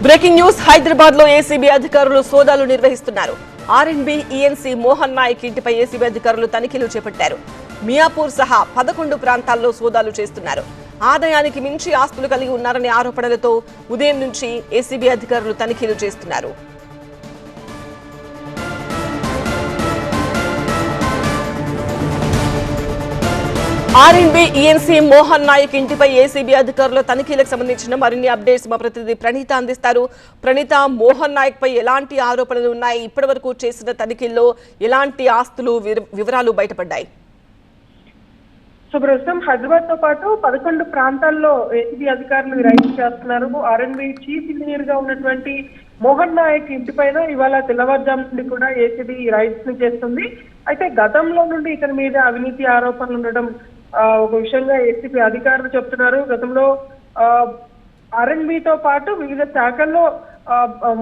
Breaking news Hyderabad లో ACB అధికారులు సోదాలు నిర్వహిస్తున్నారు. ఆర్ఎండ్బి ఈఎన్సీ మోహన్ నాయక్ ఇంటిపై ఏసీబీ అధికారులు తనిఖీలు చేపట్టారు. మియాపూర్ సహా 11 ప్రాంతాల్లో సోదాలు చేస్తున్నారు. ఆదాయానికి మించి ఆస్తులు కలిగి ఉన్నారనే ఆరోపణలతో ఉదయం నుంచి ఏసీబీ అధికారులు తనిఖీలు చేస్తున్నారు. ఆర్ఎండ్బి ఈఎన్సీ మోహన్ నాయక్ ఇంటిపై ఏసీబీ అధికారుల తనిఖీలకు సంబంధించిన మరిన్ని అప్డేట్స్ మా ప్రతినిధి ప్రణీత అందిస్తారు. ప్రణీత, మోహన్ నాయక్ పై ఎలాంటి ఆరోపణలు ఉన్నాయి? ఇప్పటి వరకు చేసిన తనిఖీల్లో ఎలాంటి ఆస్తులు వివరాలు బయటపడ్డాయి? సో ప్రస్తుతం హైదరాబాద్ తో పాటు 11 ప్రాంతాల్లో ఏసీబీ అధికారులు రైడ్ చేస్తున్నారు. ఆర్ఎండ్బి చీఫ్ ఇంజనీర్ గా ఉన్నటువంటి మోహన్ నాయక్ ఇంటి పైన ఇవాళ తెల్లవారుజాము నుండి కూడా ఏసీబీ రైడ్స్ ని చేస్తుంది. అయితే గతంలో నుండి ఇతని మీద అవినీతి ఆరోపణలు ఉండడం ఒక విషయంగా ఏసీబీ అధికారులు చెప్తున్నారు. గతంలో ఆర్ఎండ్బితో పాటు వివిధ శాఖల్లో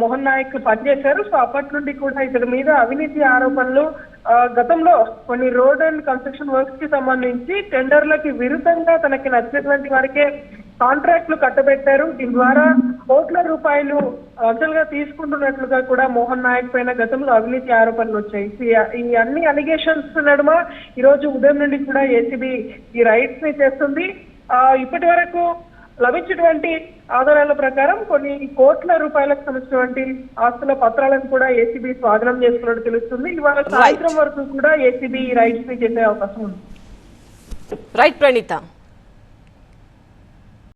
మోహన్ నాయక్ పనిచేశారు. సో అప్పటి నుండి కూడా ఇతని మీద అవినీతి ఆరోపణలు గతంలో కొన్ని రోడ్ అండ్ కన్స్ట్రక్షన్ వర్క్స్ కి సంబంధించి టెండర్లకి విరుద్ధంగా తనకి నచ్చినటువంటి వారికే కాంట్రాక్ట్లు కట్టబెట్టారు. దీని ద్వారా కోట్ల రూపాయలు లంచాలుగా తీసుకుంటున్నట్లుగా కూడా మోహన్ నాయక్ పైన గతంలో అవినీతి ఆరోపణలు వచ్చాయి. ఈ అన్ని అలిగేషన్స్ నడుమ ఈ రోజు ఉదయం నుండి కూడా ఏసీబీ ఈ రైడ్స్ ని చేస్తుంది. ఇప్పటి వరకు లభించినటువంటి ఆధారాల ప్రకారం కొన్ని కోట్ల రూపాయలకు సంబంధించినటువంటి ఆస్తుల పత్రాలను కూడా ఏసీబీ స్వాధీనం చేసుకున్నట్టు తెలుస్తుంది. ఇవాళ సాయంత్రం వరకు కూడా ఏసీబీ రైడ్స్ ని చేసే అవకాశం ఉంది. రైట్ ప్రణీత.